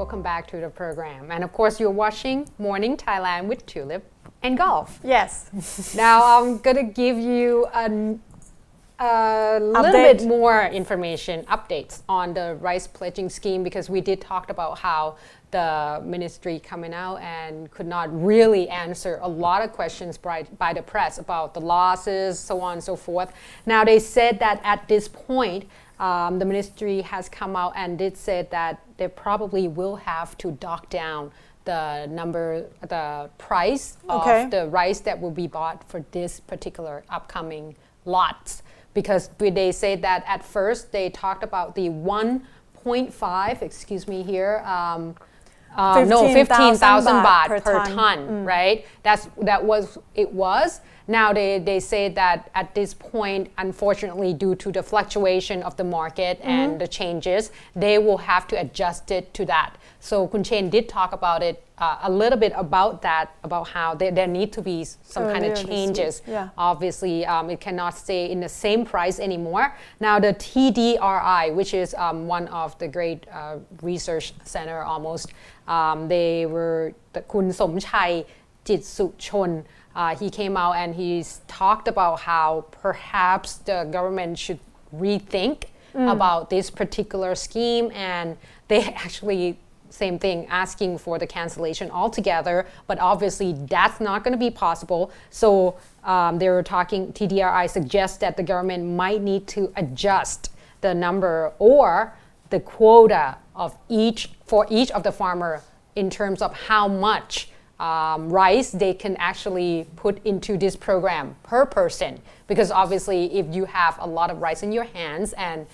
welcome back to the program. And of course, you're watching Morning Thailand with Tulip and Golf. Yes. Now I'm gonna give you a little bit more information, updates on the rice pledging scheme, because we did talk about how the ministry coming out and could not really answer a lot of questions by the press about the losses, so on and so forth. Now they said that at this point, the ministry has come out and did say that they probably will have to dock down the price of the rice that will be bought for this particular upcoming lots. Because they say that at first they talked about the 1.5, excuse me here, 15,000 baht per ton, right? That was. Now they say that at this point, unfortunately, due to the fluctuation of the market and the changes, they will have to adjust it to that. So Kun Chen did talk about it a little bit about that, about how there need to be some kind of changes. Yeah. Obviously, it cannot stay in the same price anymore. Now the TDRI, which is one of the great research center almost, they were Kun Somchai Jitsuchon. He came out and he's talked about how perhaps the government should rethink about this particular scheme, and they actually same thing, asking for the cancellation altogether, but obviously that's not going to be possible. So they were talking, TDRI suggests that the government might need to adjust the number or the quota of for each of the farmer in terms of how much rice they can actually put into this program per person. Because obviously if you have a lot of rice in your hands and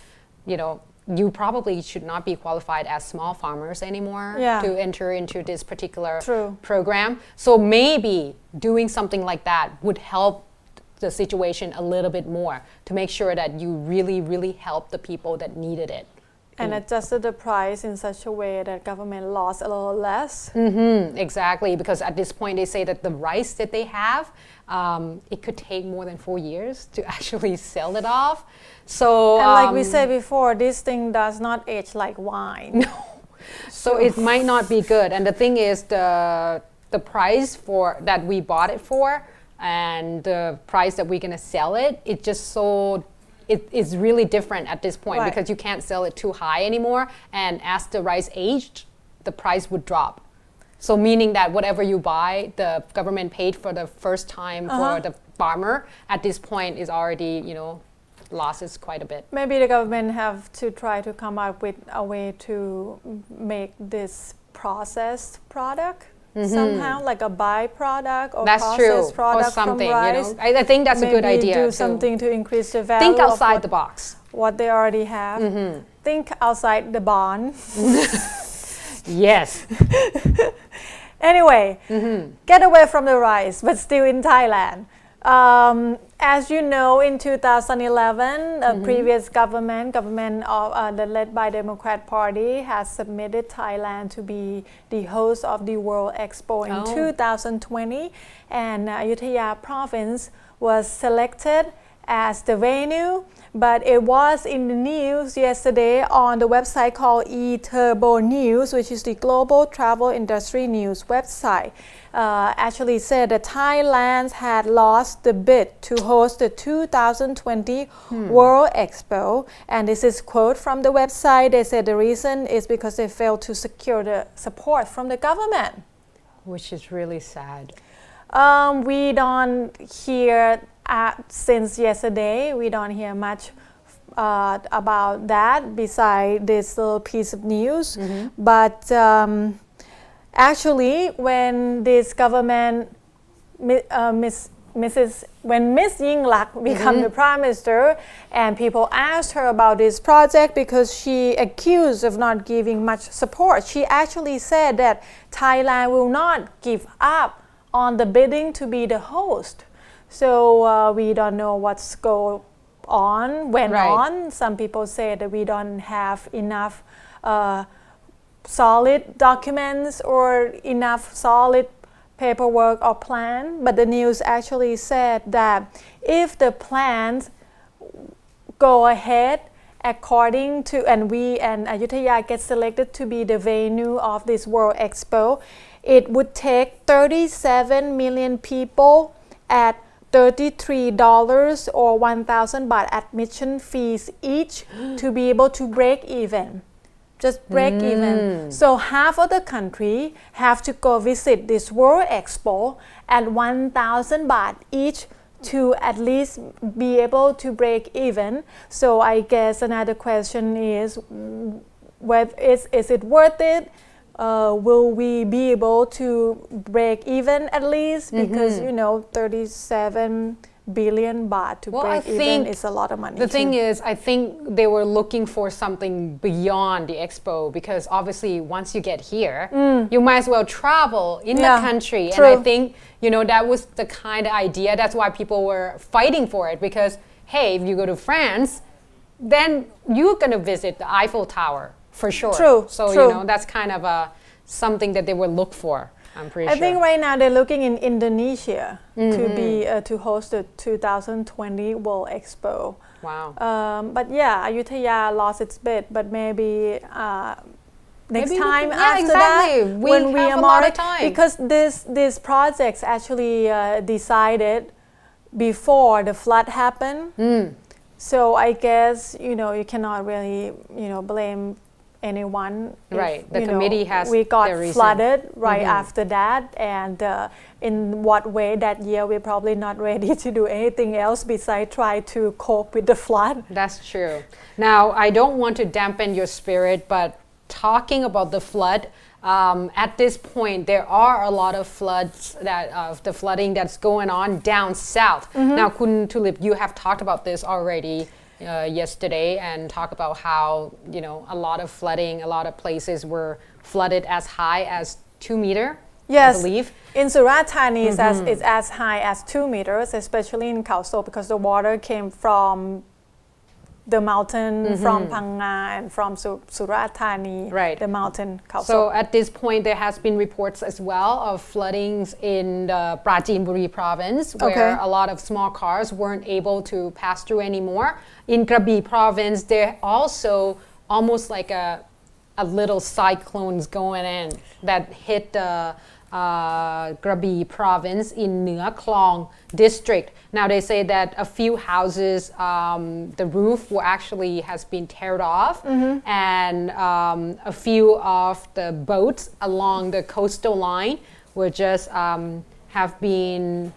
you probably should not be qualified as small farmers anymore to enter into this particular program. So maybe doing something like that would help the situation a little bit more to make sure that you really, really help the people that needed it. And adjusted the price in such a way that government lost a little less. Exactly, because at this point they say that the rice that they have, it could take more than 4 years to actually sell it off. So, and like we said before, this thing does not age like wine. No. So it might not be good. And the thing is, the price that we bought it for and the price that we're gonna sell it, it is really different at this point because you can't sell it too high anymore. And as the rice aged, the price would drop. So meaning that whatever you buy, the government paid for the first time for the farmer, at this point is already, losses quite a bit. Maybe the government have to try to come up with a way to make this processed product somehow, like a byproduct or processed product or something, from rice. I think that's a good idea. Maybe do something to increase the value. Think outside the box. What they already have. Think outside the barn. Yes. Anyway, get away from the rice, but still in Thailand. As you know, in 2011, the previous government led by Democrat Party has submitted Thailand to be the host of the World Expo in 2020, and Ayutthaya province was selected as the venue, but it was in the news yesterday on the website called eTurbo News, which is the global travel industry news website. Actually said that Thailand had lost the bid to host the 2020 World Expo, and this is quote from the website. They said the reason is because they failed to secure the support from the government, which is really sad. We don't hear since yesterday. We don't hear much about that beside this little piece of news, but. Actually, when this government, when Miss Yingluck became the prime minister, and people asked her about this project because she accused of not giving much support, she actually said that Thailand will not give up on the bidding to be the host. So we don't know what's went on. Some people say that we don't have enough solid documents or enough solid paperwork or plan, but the news actually said that if the plans go ahead according to, and Ayutthaya get selected to be the venue of this World Expo, it would take 37 million people at $33 or 1,000 baht admission fees each to be able to break even. Just break even. So half of the country have to go visit this World Expo at 1,000 baht each to at least be able to break even. So I guess another question is, is it worth it? Will we be able to break even at least? Because 37 billion baht to break even is a lot of money. The thing is, I think they were looking for something beyond the expo, because obviously once you get here, you might as well travel in the country. True. And I think, that was the kind of idea. That's why people were fighting for it, because, hey, if you go to France, then you're going to visit the Eiffel Tower for sure. True. So, that's kind of something that they would look for. I'm pretty sure. I think right now they're looking in Indonesia to host the 2020 World Expo. Wow. But yeah, Ayutthaya lost its bid, but maybe next time after that, when we are more time. Because this projects actually decided before the flood happened. So I guess you cannot really blame anyone. Right, the committee has we got their reason. flooded right after that, and in what way that year we're probably not ready to do anything else besides try to cope with the flood. That's true. Now, I don't want to dampen your spirit, but talking about the flood, at this point there are a lot of floods the flooding that's going on down south. Now, Kun Tulip, you have talked about this already yesterday, and talk about how a lot of flooding, a lot of places were flooded as high as 2 meters. Yes, I believe in Surat Thani it's as high as 2 meters, especially in Khao So, because the water came from the mountain, from Phang Nga and from Surat Thani, right. The mountain Khao So. So at this point, there has been reports as well of floodings in the Prachinburi province, where a lot of small cars weren't able to pass through anymore. In Krabi province, there also almost like a little cyclones going in that hit the Krabi province in Nea Klong district. Now they say that a few houses, the roof has been teared off, and a few of the boats along the coastal line were just have been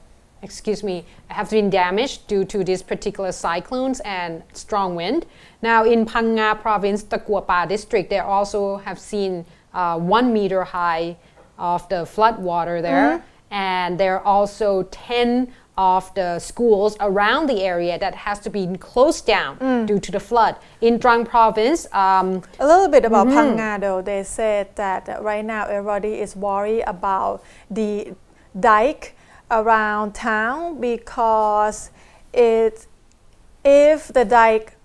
damaged due to these particular cyclones and strong wind. Now in Phang Nga province, the Kaua district, they also have seen 1 meter high of the flood water there, and there are also 10 of the schools around the area that has to be closed down due to the flood. In Trang province, a little bit about Phang Nga though, they said that right now everybody is worried about the dike around town, because if the dike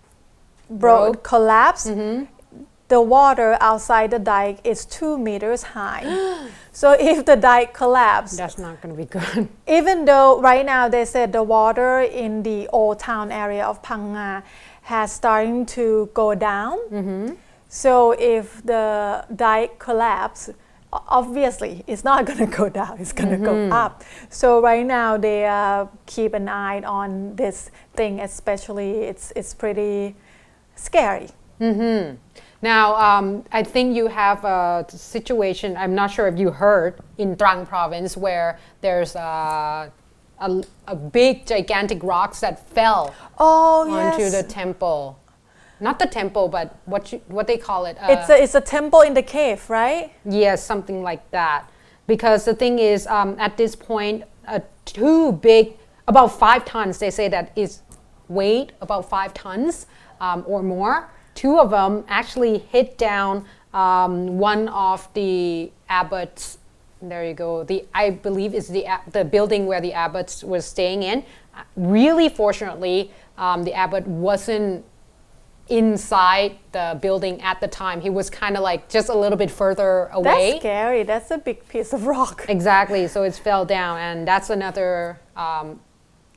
collapse, the water outside the dike is 2 meters high. So if the dike collapses, that's not going to be good. Even though right now they said the water in the old town area of Phang Nga has starting to go down. So if the dike collapses, obviously it's not going to go down, it's going to go up. So right now they keep an eye on this thing, especially it's pretty scary. Now, I think you have a situation, I'm not sure if you heard, in Trang province, where there's a big gigantic rocks that fell onto the temple. Not the temple, but what they call it. It's a temple in the cave, right? Yes, something like that. Because the thing is, at this point, too big, about 5 tons, they say that is weight about 5 tons or more. 2 of them actually hit down one of the abbots. There you go. I believe is the building where the abbots was staying in. Really, fortunately, the abbot wasn't inside the building at the time. He was kind of like just a little bit further away. That's scary. That's a big piece of rock. Exactly. So it fell down, and that's another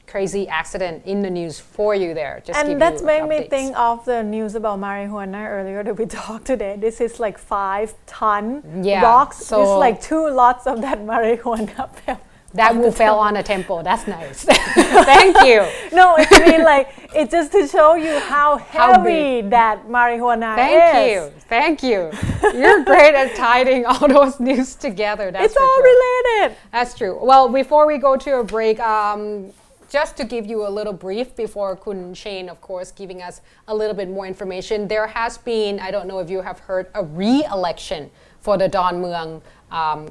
crazy accident in the news for you there. Just give And that's you made me updates. think of the news about marijuana earlier that we talked today. This is like 5-ton Yeah, rocks. so- It's like 2 lots of that marijuana fell. That will fell on a temple. That's nice. Thank you. No, I mean like it's just to show you how heavy that marijuana is. Thank you. You're great at tying all those news together. That's It's for all sure. related. That's true. Well, before we go to a break, just to give you a little brief before Kun Shane, of course, giving us a little bit more information, there has been, I don't know if you have heard, a re-election for the Don Muang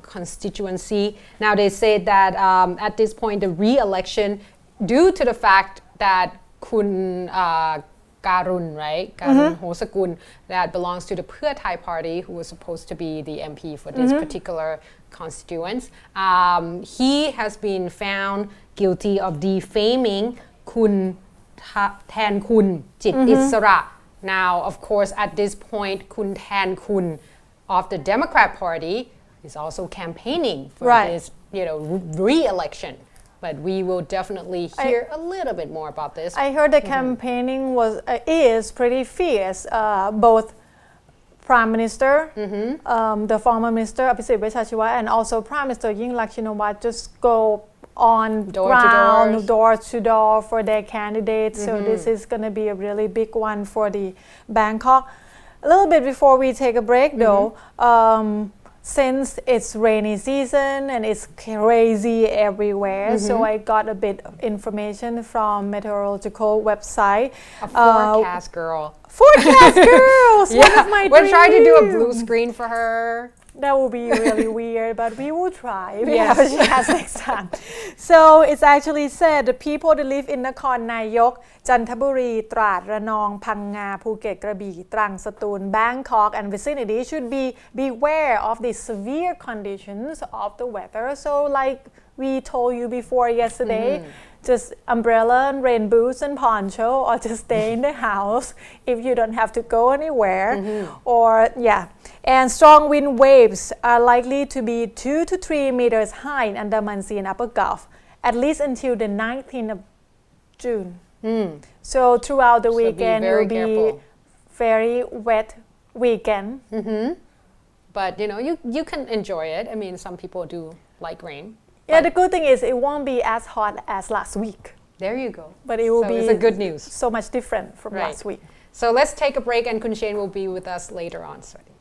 constituency. Now they say that at this point, the re-election, due to the fact that Kun Karun, right? Karun Hosakun, that belongs to the Pheu Thai party, who was supposed to be the MP for this particular constituents. He has been found guilty of defaming Kun Than Kun Jit Isara. Now, of course, at this point, Kun Than Kun of the Democrat Party is also campaigning for this, re-election. But we will definitely hear a little bit more about this. I heard the campaigning is pretty fierce. Both Prime Minister, the former Minister Abhisit Vejjajiva, and also Prime Minister Yingluck Shinawatra just go on door to door for their candidates. So this is going to be a really big one for the Bangkok. A little bit before we take a break, though. Since it's rainy season and it's crazy everywhere, so I got a bit of information from meteorological website. A forecast girl. Forecast girls, one of my We're trying to do a dreams. blue screen for her. That will be really weird, but we will try. We Yes. have a chance next time. So it's actually said the people that live in Nakhon Nayok, Chanthaburi, Trat, Ranong, Phang Phuket, Krabi, Trang, Satun, Bangkok and vicinity should beware of the severe conditions of the weather. So like we told you before yesterday, just umbrella and rain boots and poncho, or just stay in the house if you don't have to go anywhere. And strong wind waves are likely to be 2 to 3 meters high in Andaman Sea and Upper Gulf, at least until the 19th of June. So throughout the weekend, it will be very wet weekend. But you can enjoy it. I mean, some people do like rain. Yeah, the good thing is it won't be as hot as last week. There you go. But it will be it's a good news. so much different from last week. So let's take a break and Kun Shane will be with us later on. Sorry.